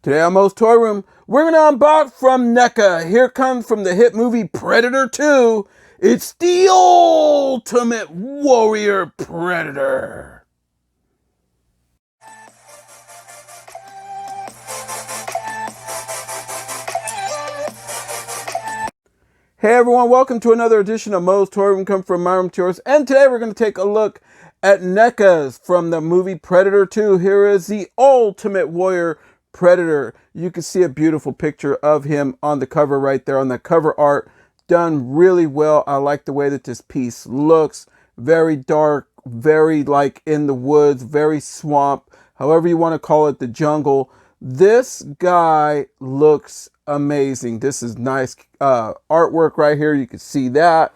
Today on Moe's Toy Room, we're going to unbox from Neca. Here comes from the hit movie Predator 2. It's the Ultimate Warrior Predator. Hey everyone, welcome to another edition of Moe's Toy Room, come from my room to yours. And today we're going to take a look at Neca's from the movie Predator 2. Here is the Ultimate Warrior Predator. You can see a beautiful picture of him on the cover right there on the cover art. Done really well. I like the way that this piece looks. Very dark, very like in the woods, very swamp, however you want to call it, the jungle. This guy looks amazing. This is nice artwork right here. You can see that.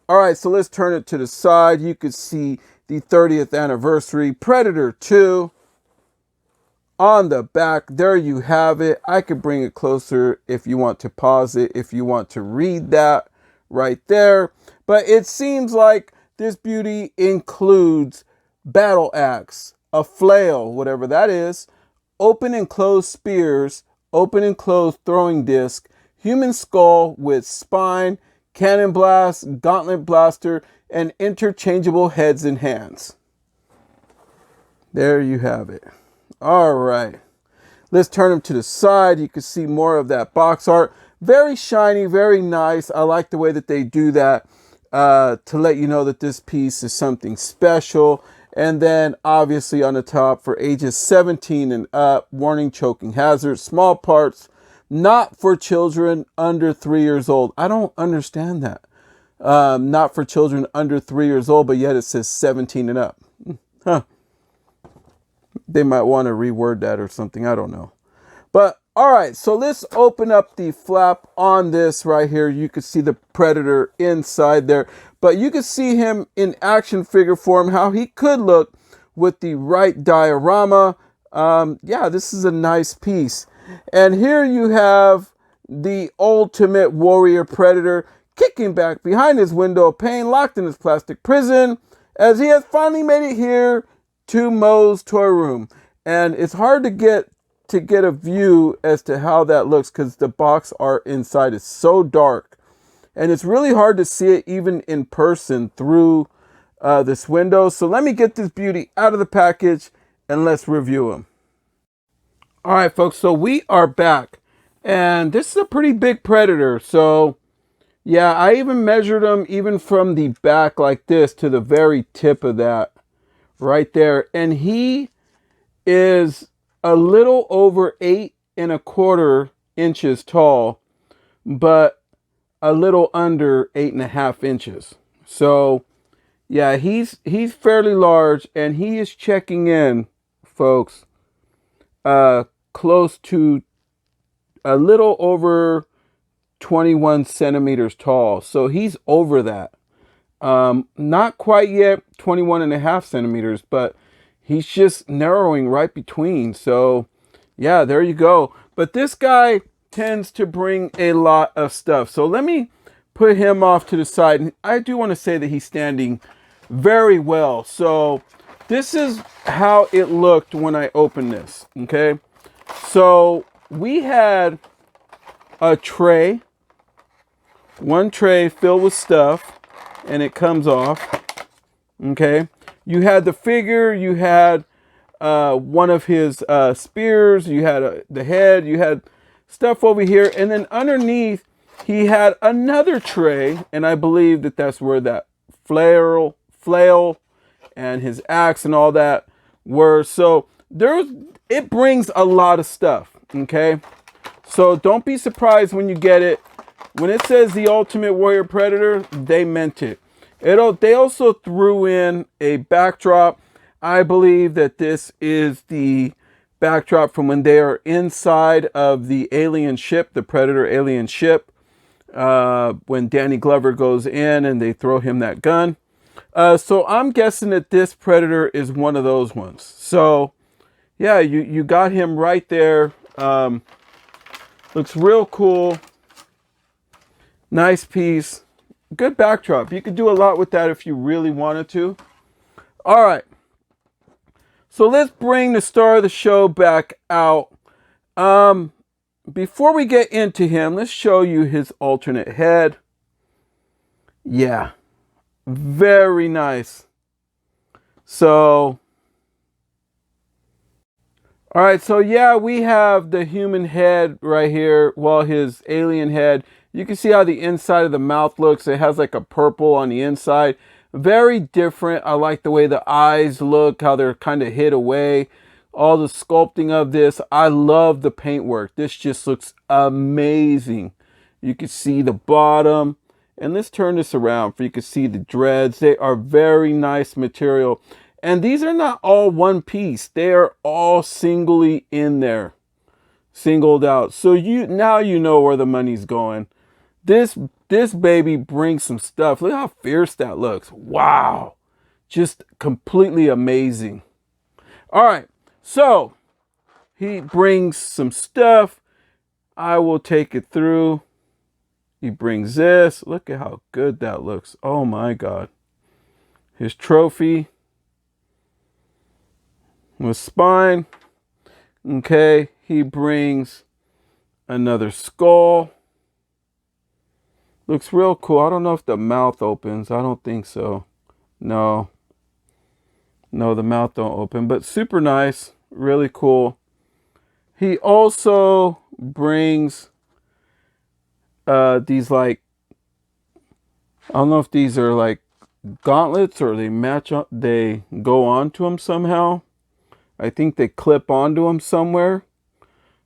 All right, so let's turn it to the side. You can see the 30th anniversary Predator 2 on the back. There you have it. I could bring it closer if you want to pause it, if you want to read that right there. But it seems like this beauty includes battle axe, a flail, whatever that is, open and closed spears, open and closed throwing disc, human skull with spine, cannon blast, gauntlet blaster, and interchangeable heads and hands. There you have it. All right, let's turn them to the side. You can see more of that box art. Very shiny, very nice. I like the way that they do that to let you know that this piece is something special. And then obviously on the top for ages 17 and up, warning, choking hazard, small parts, not for children under 3 years old. I don't understand that. Not for children under 3 years old, but yet it says 17 and up. Huh. They might want to reword that or something. I don't know. But all right, so let's open up the flap on this right here. You can see the Predator inside there, but you can see him in action figure form, how he could look with the right diorama. Yeah, this is a nice piece. And here you have the Ultimate Warrior Predator kicking back behind his window of pain, locked in his plastic prison, as he has finally made it here to Moe's Toy Room. And it's hard to get a view as to how that looks because the box art inside is so dark. And it's really hard to see it even in person through this window. So let me get this beauty out of the package and let's review him. All right, folks, so we are back. And this is a pretty big Predator. So yeah, I even measured him even from the back like this to the very tip of that right there. And he is a little over 8¼ inches tall, but a little under 8½ inches. So yeah, he's fairly large, and he is checking in, folks, close to a little over 21 centimeters tall. So he's over that. Not quite yet 21½ centimeters, but he's just narrowing right between. So yeah, there you go. But this guy tends to bring a lot of stuff. So let me put him off to the side. And I do want to say that he's standing very well. So this is how it looked when I opened this. Okay. So we had a tray, one tray filled with stuff, and it comes off. Okay. You had the figure, you had one of his spears, you had the head, you had stuff over here, and then underneath he had another tray, and I believe that that's where that flail and his axe and all that were. So it brings a lot of stuff, okay? So don't be surprised when you get it. When it says the Ultimate Warrior Predator, they meant it. They also threw in a backdrop. I believe that this is the backdrop from when they are inside of the alien ship, the Predator alien ship, when Danny Glover goes in and they throw him that gun. So I'm guessing that this Predator is one of those ones. So yeah, you got him right there. Looks real cool. Nice piece. Good backdrop. You could do a lot with that if you really wanted to. All right. So let's bring the star of the show back out. Before we get into him, let's show you his alternate head. Yeah, very nice. So, all right, so yeah, we have the human head right here. Well, his alien head. You can see how the inside of the mouth looks. It has like a purple on the inside. Very different. I like the way the eyes look, how they're kind of hid away. All the sculpting of this. I love the paintwork. This just looks amazing. You can see the bottom. And let's turn this around for you can see the dreads. They are very nice material. And these are not all one piece. They are all singly in there. Singled out. So now you know where the money's going. This baby brings some stuff. Look how fierce that looks. Wow. Just completely amazing. All right. So he brings some stuff. I will take it through. He brings this. Look at how good that looks. Oh my God. His trophy. With spine. Okay. He brings another skull. Looks real cool. I don't know if the mouth opens. I don't think so. No. No, the mouth don't open. But super nice. Really cool. He also brings these like, I don't know if these are like gauntlets or they match up. They go onto him somehow. I think they clip onto him somewhere.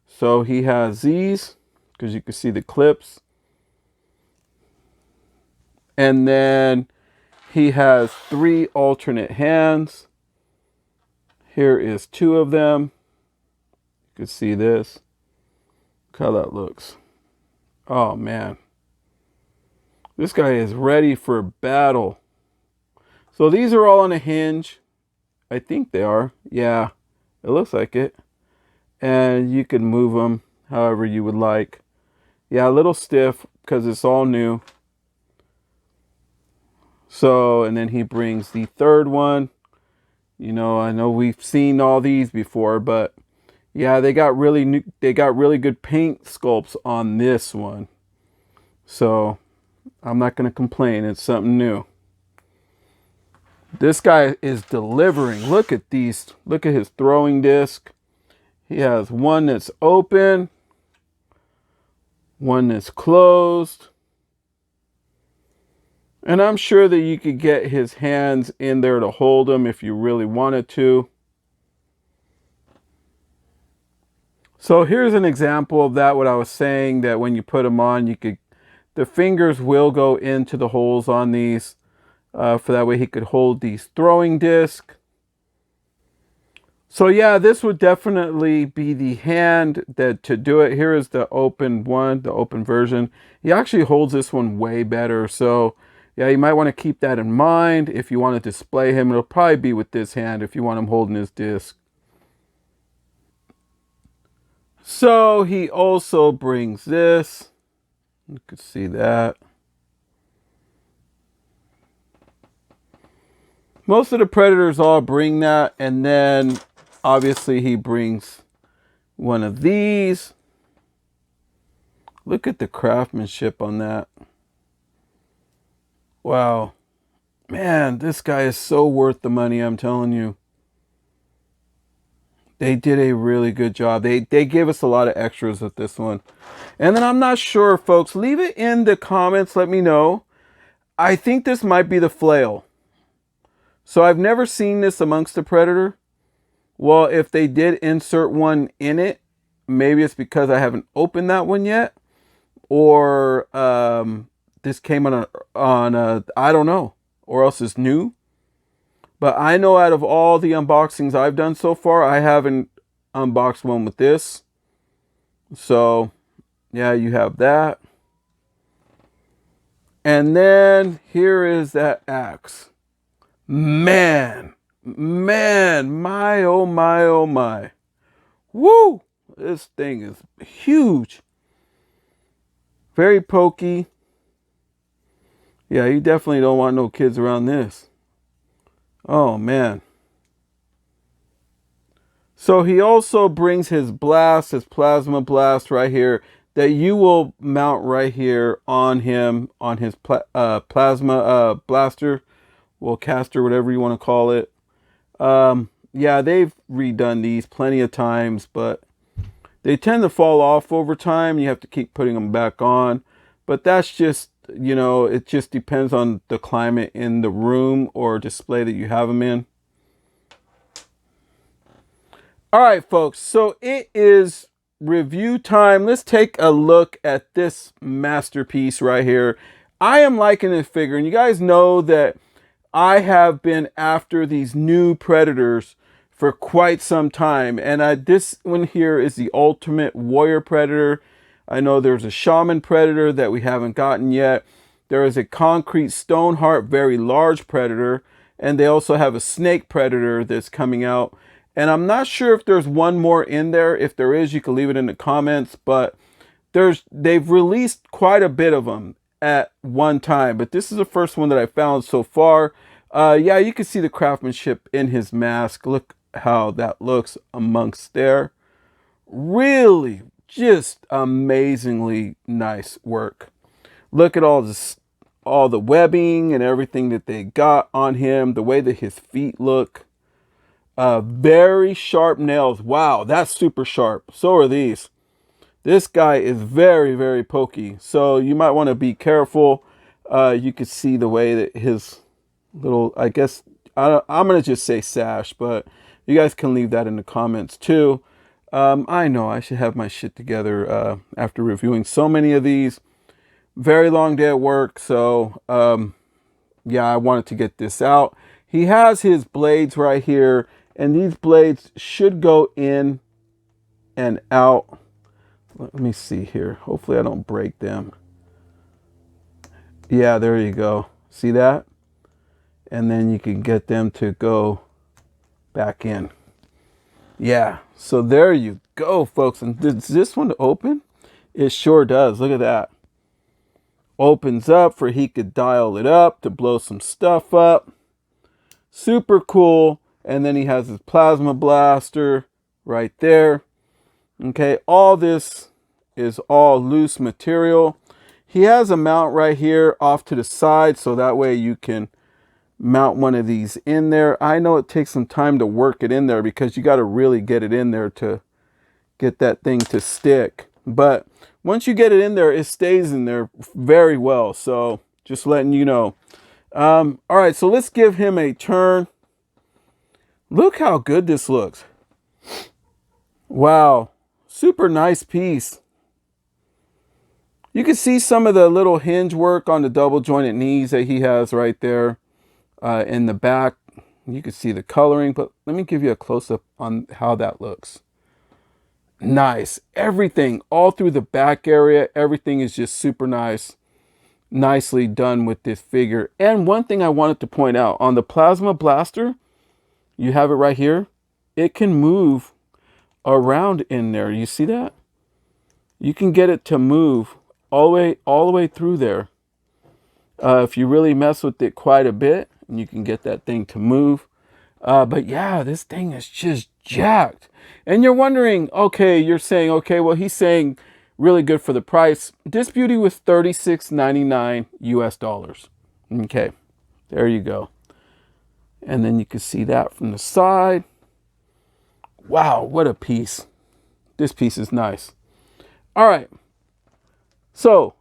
So he has these because you can see the clips. And then he has 3 alternate hands. Here is 2 of them. You can see this. Look how that looks. Oh man. This guy is ready for battle. So these are all on a hinge. I think they are. Yeah, it looks like it. And you can move them however you would like. Yeah, a little stiff because it's all new. So, and then he brings the 3rd one. You know, I know we've seen all these before, but yeah, they got really good paint sculpts on this one. So, I'm not going to complain. It's something new. This guy is delivering. Look at these. Look at his throwing disc. He has one that's open, one that's closed. And I'm sure that you could get his hands in there to hold him if you really wanted to. So here's an example of that, what I was saying, that when you put them on, the fingers will go into the holes on these. For that way he could hold these throwing disc. So yeah, this would definitely be the hand to do it. Here is the open one, the open version. He actually holds this one way better. So yeah, you might want to keep that in mind. If you want to display him, it'll probably be with this hand if you want him holding his disc. So he also brings this. You can see that. Most of the Predators all bring that. And then obviously he brings one of these. Look at the craftsmanship on that. Wow. Man, this guy is so worth the money, I'm telling you. They did a really good job. They gave us a lot of extras with this one. And then I'm not sure, folks. Leave it in the comments. Let me know. I think this might be the flail. So I've never seen this amongst the Predator. Well, if they did insert one in it, maybe it's because I haven't opened that one yet. Or this came on a I don't know. Or else it's new. But I know out of all the unboxings I've done so far, I haven't unboxed one with this. So, yeah, you have that. And then here is that axe. Man, my, oh my, oh my. Woo! This thing is huge. Very pokey. Yeah, you definitely don't want no kids around this. Oh, man. So he also brings his blast, his plasma blast right here, that you will mount right here on him, on his plasma blaster, well, caster, whatever you want to call it. Yeah, they've redone these plenty of times, but they tend to fall off over time. You have to keep putting them back on. But that's just, you know, it just depends on the climate in the room or display that you have them in. All right, folks, so it is review time. Let's take a look at this masterpiece right here. I am liking this figure, and you guys know that I have been after these new Predators for quite some time. And this one here is the Ultimate Warrior Predator. I know there's a Shaman Predator that we haven't gotten yet. There is a Concrete Stoneheart, very large Predator. And they also have a Snake Predator that's coming out. And I'm not sure if there's one more in there. If there is, you can leave it in the comments. But they've released quite a bit of them at one time. But this is the first one that I found so far. Yeah, you can see the craftsmanship in his mask. Look how that looks amongst there. Really, just amazingly nice work. Look at all this, all the webbing and everything that they got on him. The way that his feet look. Very sharp nails. Wow, that's super sharp. So are these. This guy is very, very pokey. So you might want to be careful. You can see the way that his little, I guess, I'm going to just say sash, but you guys can leave that in the comments too. I know I should have my shit together after reviewing so many of these. Very long day at work. So, yeah, I wanted to get this out. He has his blades right here. And these blades should go in and out. Let me see here. Hopefully I don't break them. Yeah, there you go. See that? And then you can get them to go back in. Yeah, so there you go, folks. And does this one open? It sure does. Look at that. Opens up for he could dial it up to blow some stuff up. Super cool. And then he has his plasma blaster right there. Okay, all this is all loose material. He has a mount right here off to the side, so that way you can mount one of these in there. I know it takes some time to work it in there because you got to really get it in there to get that thing to stick. But once you get it in there, it stays in there very well. So just letting you know. All right, so let's give him a turn. Look how good this looks. Wow. Super nice piece. You can see some of the little hinge work on the double jointed knees that he has right there in the back. You can see the coloring, but let me give you a close-up on how that looks. Nice. Everything all through the back area. Everything is just super nice. Nicely done with this figure. And one thing I wanted to point out on the plasma blaster, you have it right here. It can move around in there. You see that? You can get it to move all the way through there. If you really mess with it quite a bit, you can get that thing to move. But yeah, this thing is just jacked. And you're wondering, okay, you're saying, okay, well, he's saying really good for the price. This beauty was $36.99 US dollars. Okay, there you go. And then you can see that from the side. Wow, what a piece. This piece is nice. All right. So,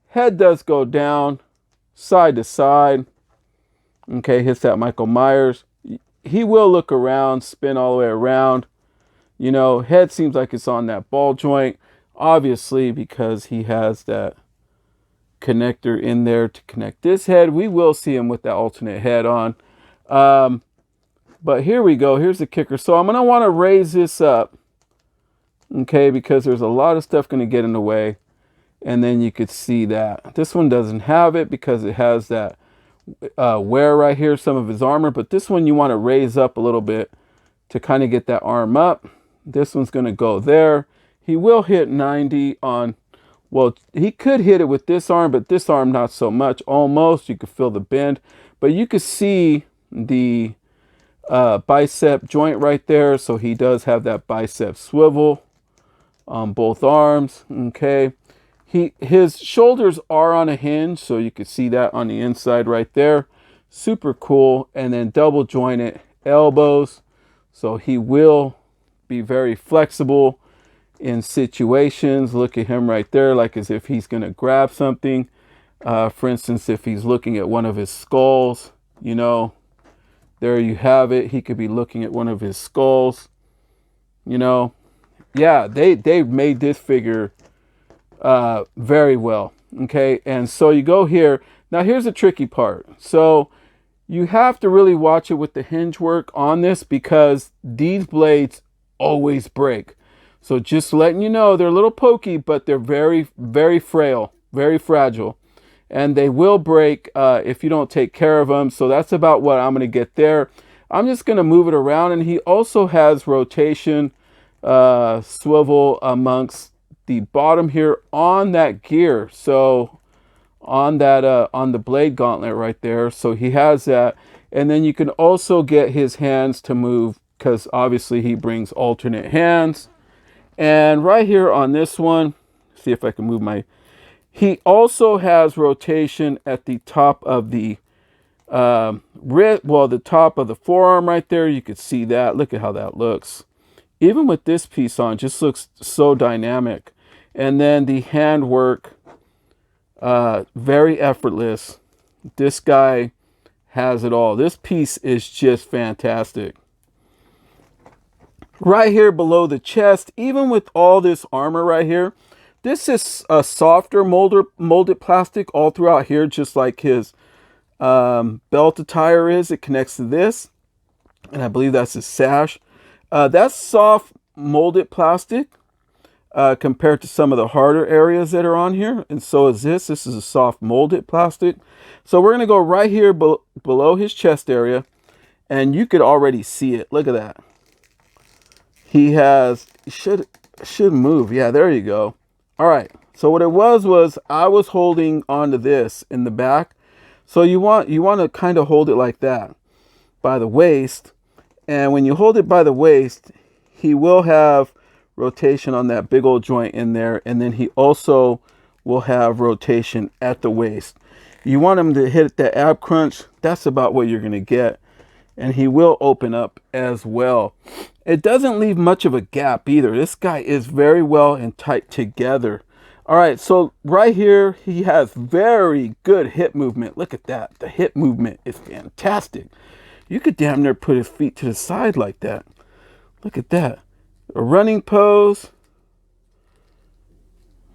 head does go down, side to side. Okay, hits that Michael Myers. He will look around, spin all the way around. You know, head seems like it's on that ball joint. Obviously, because he has that connector in there to connect this head. We will see him with that alternate head on. But here we go. Here's the kicker. So I'm going to want to raise this up. Okay, because there's a lot of stuff going to get in the way. And then you could see that. This one doesn't have it because it has that wear right here, some of his armor. But this one you want to raise up a little bit to kind of get that arm up. This one's going to go there. He will hit 90 on, well, he could hit it with this arm, but this arm not so much. Almost, you could feel the bend. But you could see the bicep joint right there. So he does have that bicep swivel on both arms. Okay. His shoulders are on a hinge, so you can see that on the inside right there. Super cool. And then double jointed elbows. So he will be very flexible in situations. Look at him right there, like as if he's going to grab something. For instance, if he's looking at one of his skulls, you know, there you have it. He could be looking at one of his skulls, you know. Yeah, they made this figure very well. Okay, and so you go here. Now here's the tricky part. So you have to really watch it with the hinge work on this, because these blades always break. So just letting you know, they're a little pokey, but they're very, very frail, very fragile. And they will break if you don't take care of them. So that's about what I'm going to get there. I'm just going to move it around. And he also has rotation swivel amongst the bottom here on that gear. So on that on the blade gauntlet right there. So he has that. And then you can also get his hands to move, because obviously he brings alternate hands. And right here on this one, see if I can move my... He also has rotation at the top of the wrist, well, the top of the forearm right there. You could see that. Look at how that looks. Even with this piece on, just looks so dynamic. And then the handwork, very effortless. This guy has it all. This piece is just fantastic. Right here below the chest, even with all this armor right here, this is a softer molded plastic all throughout here, just like his belt attire is. It connects to this, and I believe that's his sash. That's soft molded plastic compared to some of the harder areas that are on here, and so is this. This is a soft molded plastic. So we're going to go right here below his chest area, and you could already see it. Look at that. He has, should move. Yeah, there you go. All right. So what it was I was holding onto this in the back. So you want to kind of hold it like that by the waist. And when you hold it by the waist, he will have rotation on that big old joint in there. And then he also will have rotation at the waist. You want him to hit the ab crunch. That's about what you're going to get. And he will open up as well. It doesn't leave much of a gap either. This guy is very well and tight together. All right, so right here, he has very good hip movement. Look at that. The hip movement is fantastic. You could damn near put his feet to the side like that. Look at that. A running pose.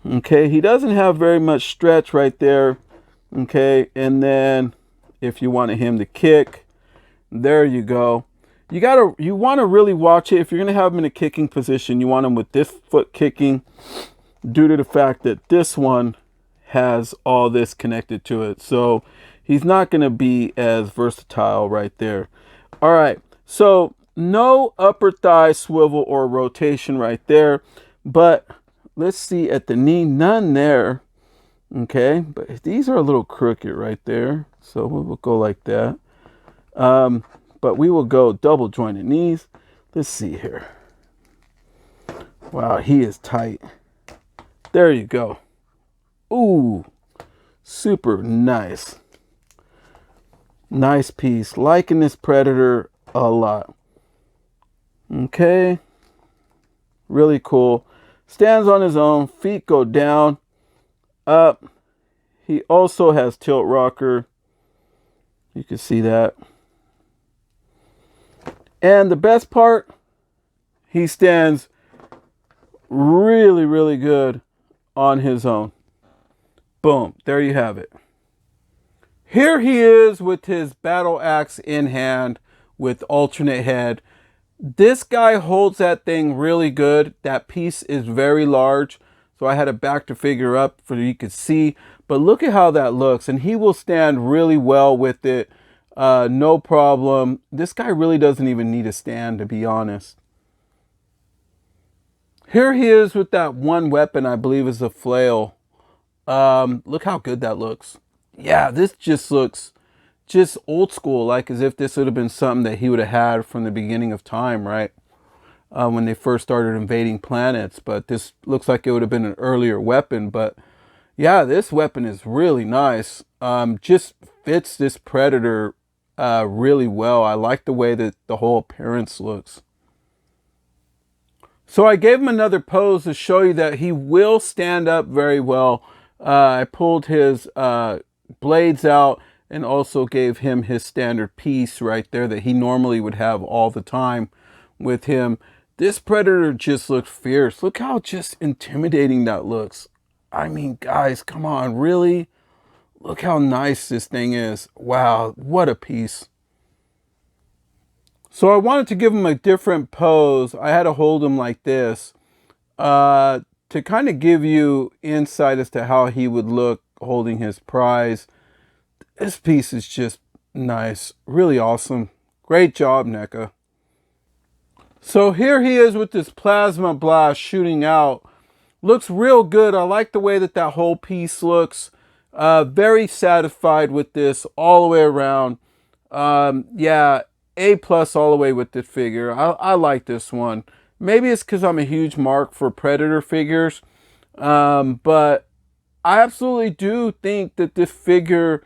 Okay, he doesn't have very much stretch right there. Okay, and then if you wanted him to kick, there you go. You want to really watch it. If you're going to have him in a kicking position, you want him with this foot kicking, due to the fact that this one has all this connected to it. So he's not going to be as versatile right there. All right. So no upper thigh swivel or rotation right there. But let's see at the knee, none there. Okay. But these are a little crooked right there. So we'll go like that. But we will go double jointed knees. Let's see here. Wow, he is tight. There you go. Ooh, super nice. Nice piece. Liking this Predator a lot. Okay. Really cool. Stands on his own. Feet go down, up. He also has tilt rocker. You can see that. And the best part, he stands really, really good on his own. Boom. There you have it. Here he is with his battle axe in hand with alternate head. This guy holds that thing really good. That piece is very large, so I had to back the figure up so you could see. But look at how that looks, and he will stand really well with it. No problem. This guy really doesn't even need a stand, to be honest. Here he is with that one weapon, I believe is a flail. Look how good that looks. Yeah, this just looks just old school, like as if this would have been something that he would have had from the beginning of time, right? When they first started invading planets. But this looks like it would have been an earlier weapon. But yeah, this weapon is really nice. Just fits this Predator really well. I like the way that the whole appearance looks. So I gave him another pose to show you that he will stand up very well. I pulled his blades out and also gave him his standard piece right there that he normally would have all the time with him. This Predator just looks fierce. Look how just intimidating that looks. I mean, guys, come on, really? Look how nice this thing is. Wow, what a piece. So I wanted to give him a different pose. I had to hold him like this to kind of give you insight as to how he would look holding his prize. This piece is just nice, really awesome. Great job, Neca. So here he is with this plasma blast shooting out. Looks real good. I like the way that that whole piece looks. Very satisfied with this all the way around. Yeah, A+ all the way with this figure. I like this one. Maybe it's because I'm a huge mark for Predator figures. But I absolutely do think that this figure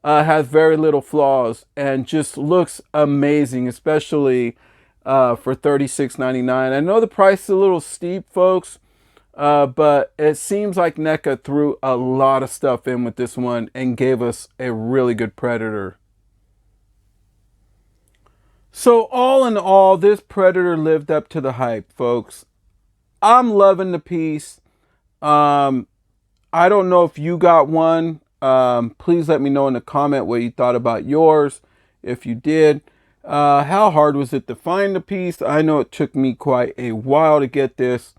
has very little flaws and just looks amazing, especially for $36.99. I know the price is a little steep, folks. But it seems like NECA threw a lot of stuff in with this one and gave us a really good Predator. So all in all, this Predator lived up to the hype, folks. I'm loving the piece. I don't know if you got one. Please let me know in the comment what you thought about yours. If you did, how hard was it to find the piece? I know it took me quite a while to get this.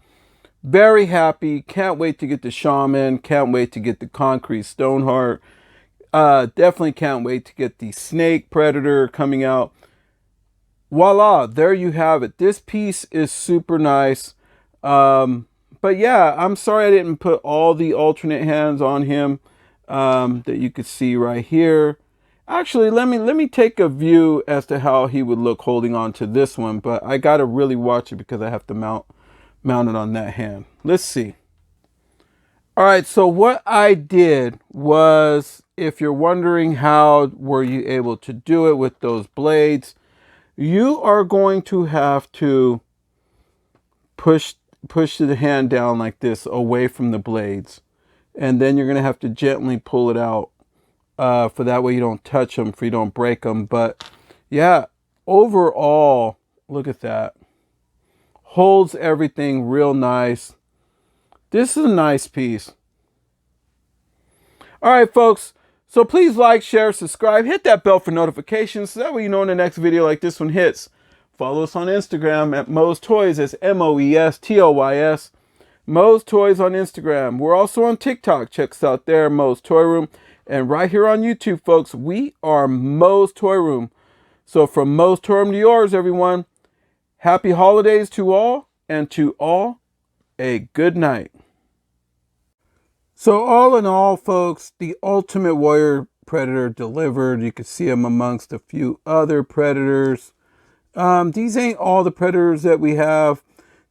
Very happy. Can't wait to get the Shaman. Can't wait to get the Concrete Stoneheart. Definitely can't wait to get the Snake Predator coming out. Voila, there you have it. This piece is super nice. But yeah, I'm sorry I didn't put all the alternate hands on him that you could see right here. Actually, let me take a view as to how he would look holding on to this one. But I got to really watch it because I have to mount it on that hand. Let's see. All right, so what I did was, if you're wondering how were you able to do it with those blades, you are going to have to push the hand down like this away from the blades, and then you're going to have to gently pull it out for that way you don't touch them, for you don't break them. But yeah, overall, look at that. Holds everything real nice. This is a nice piece. All right, folks. So please like, share, subscribe, hit that bell for notifications so that way you know when the next video like this one hits. Follow us on Instagram at MOE'S Toys. That's MOE'S. MOE'S Toys on Instagram. We're also on TikTok. Check us out there, MOE'S Toy Room. And right here on YouTube, folks, we are MOE'S Toy Room. So from MOE'S Toy Room to yours, everyone. Happy holidays to all, and to all, a good night. So all in all, folks, the Ultimate Warrior Predator delivered. You can see him amongst a few other Predators. These ain't all the Predators that we have.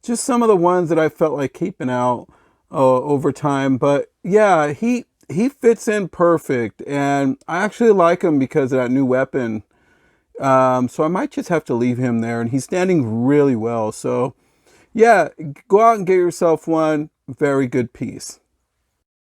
Just some of the ones that I felt like keeping out over time. But yeah, he fits in perfect. And I actually like him because of that new weapon. So I might just have to leave him there, and he's standing really well. So yeah, go out and get yourself one. Very good piece.